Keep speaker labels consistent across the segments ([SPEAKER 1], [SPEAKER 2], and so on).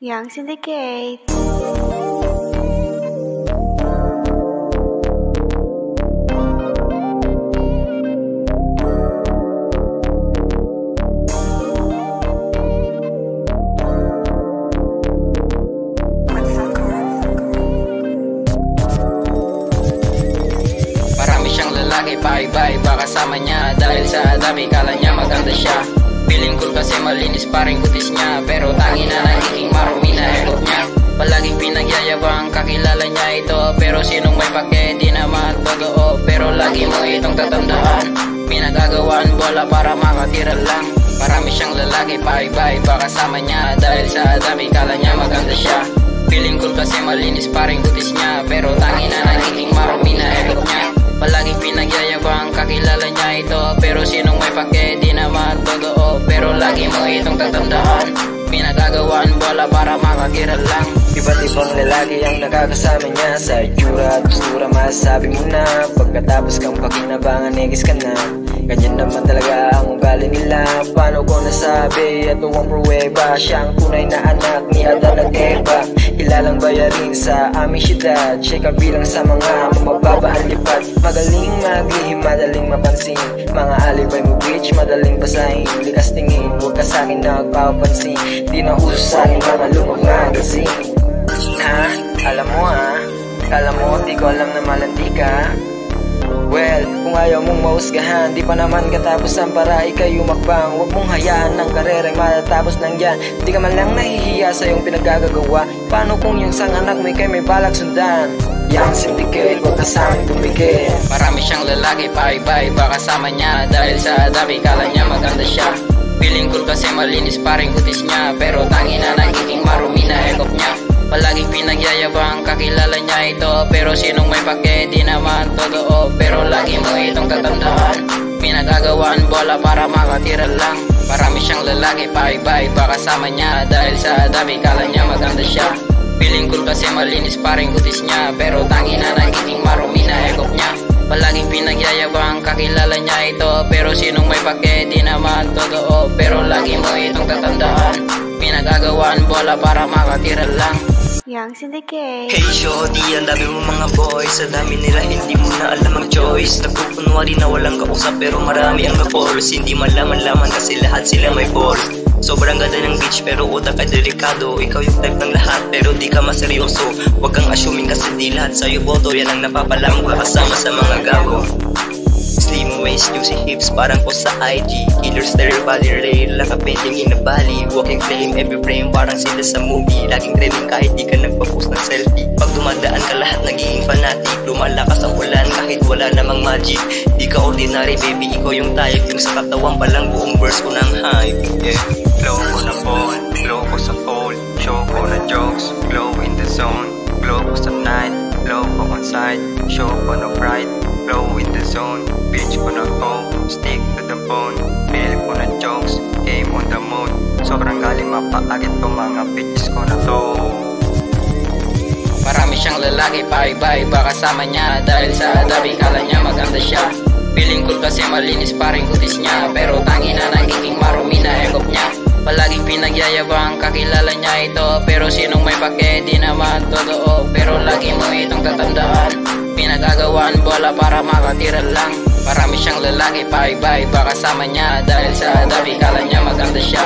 [SPEAKER 1] Young Syndicate.
[SPEAKER 2] Marami siyang lalaki, paiba-iba kasama niya. Dahil sa dami, kala niya maganda siya. Feeling cool kasi malinis pa rin kutis niya. Pero tangina nagiging marumi na ekot niya. Palaging pinagyayabang, kakilala niya ito. Pero sinong may pake, di naman totoo. Pero lagi mo itong tatandaan, pinagagawaan bola para makatira lang. Marami siyang lalaki, paiba-iba kasama niya. Dahil sa dami, kala niya maganda siya. Feeling cool kasi malinis pa rin kutis niya. Pero tangina nagiging marumi na ekot niya. Palaging pinagyayabang, kakilala niya ito. Pero sinong may pake, di naman totoo. Pero lagi mo itong tatandaan, pinagagawaan bola para makatira lang.
[SPEAKER 3] Iba't ibang lalaki ang nakakasama niya. Sa itsura at postura masasabi mo na pagkatapos kang pakinabangan, negis ka na. Ganyan naman talaga ang ugali nila. Paano ko nasabi? Ito ang pruweba. Siya ang tunay na anak ni Adan at Eva. Kilalang bayarin sa aming syudad. Siya kabilang sa mga mababaan lipat. Magaling maglihim, madaling mapansin. Mga alibay mo bitch, madaling basahin. Likas tingin, huwag ka sa'kin nagpapansin. Di na uso sa'kin mga lumang magazine. Ha? Alam mo ha? Kala mo di ko alam na malandi ka? Well, kung ayaw mong mahusgahan, di pa naman katapusan para ikay umakbang. Huwag mong hayaan ng karera'y matatapos lang yan. Di ka man lang nahihiya sa iyong pinagagagawa. Paano kung yung sang anak mo ikay may balak sundan? Young Syndicate, huwag kasaming tumigil.
[SPEAKER 2] Marami siyang lalaki, paiba-iba kasama niya. Dahil sa dami, kala niya maganda siya. Feeling cool kasi malinis pa rin kutis niya. Pero tangina nagiging marumi na ekop niya. Palaging pinagyayabang, kakilala niya ito. Pero sinong may pake, di naman totoo. Pero lagi mo itong tatandaan, pinagagawaan bola para makatira lang. Marami siyang lalaki, paiba-iba kasama niya. Dahil sa dami, kala niya maganda siya. Feeling cool kasi malinis pa rin kutis niya. Pero tangina nagiging marumi na ekop niya. Palaging pinagyayabang, kakilala niya ito. Pero sinong may pake, di naman totoo. Pero lagi mo itong tatandaan, pinagagawaan bola para makatira lang.
[SPEAKER 1] Young Syndicate.
[SPEAKER 4] Hey shorty, ang dami mo mga boys. Sa dami nila hindi mo na alam ang choice. Nagpupunwari na walang kausap pero marami ang ka-force. Hindi malaman-laman kasi lahat sila may force. Sobrang ganda ng beach pero utak ay delikado. Ikaw yung type ng lahat pero di ka maseryoso. Huwag kang assuming kasi di lahat sa'yo boto. Yan ang napapalang kasama sa mga gago. Slim waist, juicy hips, parang ko sa IG. Killer style, body rail, like a painting in a valley. Walking flame, every frame, parang sila sa movie. Laging trending kahit di ka nagpa-post ng selfie. Pag dumadaan ka lahat nagiging fanatic. Lumalakas ang ulan kahit wala namang magic. Di ka ordinary baby, ikaw yung type. Yung sa katawan palang buong verse ko ng hype. Yeah.
[SPEAKER 5] Flow ko na phone, flow ko sa phone. Show ko na jokes, glow in the zone. Glow ko sa night, glow ko on site. Show ko na pride, glow in the zone. Bitch ko na go, stick to the bone. Feel ko na jokes, game on the moon. Sobrang galing mapaagit ko mga bitches ko na to.
[SPEAKER 2] Marami siyang lalaki, paiba-iba kasama niya. Dahil sa dami, kala niya maganda siya. Feeling cool kasi malinis pa rin kutis niya. Pero tangina nagiging marumi na ekop niya. Palaging pinagyayabang, kakilala niya ito. Pero sinong may pake, di naman totoo. Pero lagi mo itong tatandaan, pinagagawaan bola para makatira lang. Marami siyang lalaki, paiba-iba kasama niya. Dahil sa dami, kala niya maganda siya.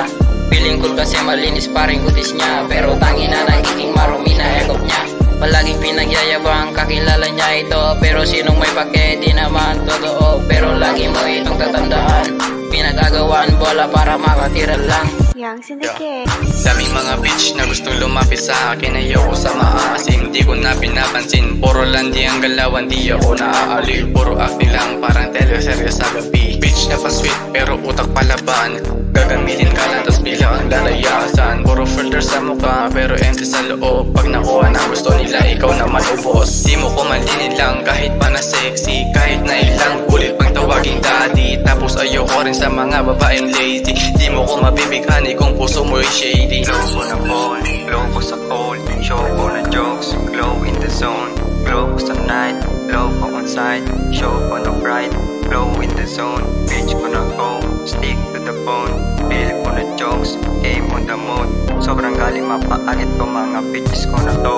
[SPEAKER 2] Feeling cool kasi malinis pa rin kutis niya. Pero tangina nagiging marumi na ekop niya. Palaging pinagyayabang, kakilala niya ito. Pero sinong may pake, di naman totoo. Pero lagi mo itong tatandaan, pinagagawaan bola para makatira lang.
[SPEAKER 1] Young Syndicate.
[SPEAKER 6] Daming mga bitch na gustong lumapit sa akin. Ayoko sa maasim, di ko na pinapansin. Puro landi ang galawan, di ako naaaliw. Puro acting lang, parang teleserye sa gabi. Bitch na pa-sweet, pero utak palaban. Gagamitin ka lang, tas bigla ang lalayasan. Puro filter sa mukha, pero empty sa loob. Pag nakuha na gusto nila, ikaw naman ubos. Di mo ko malinin lang, kahit pa na sexy. Kahit na ilang ulit pang tawaging daddy. Tapos ayoko rin sa mga babaeng lazy. Di mo ko mabibigani kung puso mo'y shady.
[SPEAKER 5] Glow ko na phone, glow ko sa cold. Show ko na jokes, glow in the zone. Glow ko sa night, glow ko on site. Show ko na pride, glow in the zone. Bitch ko na go, stick to the bone. Feel ko na jokes, game on the mode. Sobrang galing mapaakit ko mga bitches ko na to.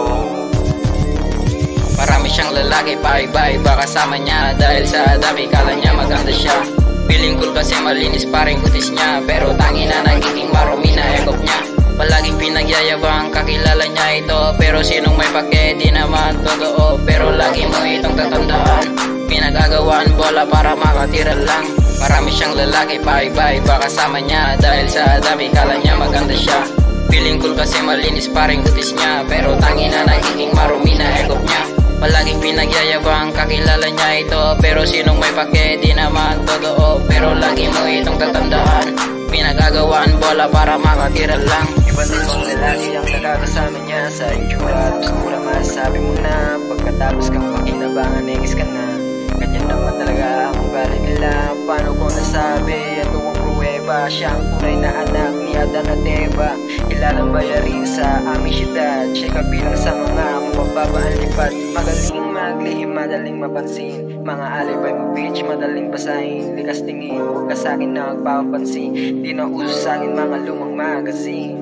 [SPEAKER 2] Marami siyang lalaki, paiba-iba kasama niya. Dahil sa dami kala niya maganda siya. Feeling cool kasi malinis pa rin kutis niya. Pero tangina nagiging marumi na ekop niya. Palaging pinagyayabang kakilala niya ito. Pero sinong may pake di naman totoo. Pero lagi mo itong tatandaan, pinagagawaan bola para makatira lang. Marami siyang lalaki, paiba-iba kasama niya. Dahil sa dami kala niya maganda siya. Feeling cool kasi malinis pa rin kutis niya. Pero tangina nagiging marumi na ekop niya. Palaging pinagyayabang kakilala niya ito. Pero sinong may pake di naman totoo. Pero lagi mo itong tatandaan, pinagagawaan bola para makatira lang.
[SPEAKER 3] Iba din kong lalaki ang nakakasama niya. Sa itsura at postura masasabi mo na pagkatapos kang pakinabangan, negis ka na. Ganyan naman talaga ang ugali nila. Paano ko nasabi? Ito ang pruweba. Siya ang tunay na anak ni Adan at Eva. Kilalang bayarin sa aming syudad. Siya kabilang sa mga mababaan lipat. Magaling maglihim, madaling mapansin. Mga alibay mo bitch, madaling basahin. Likas tingin, huwag ka sa'kin na magpapansin. Di na uso sa'kin mga lumang magazine.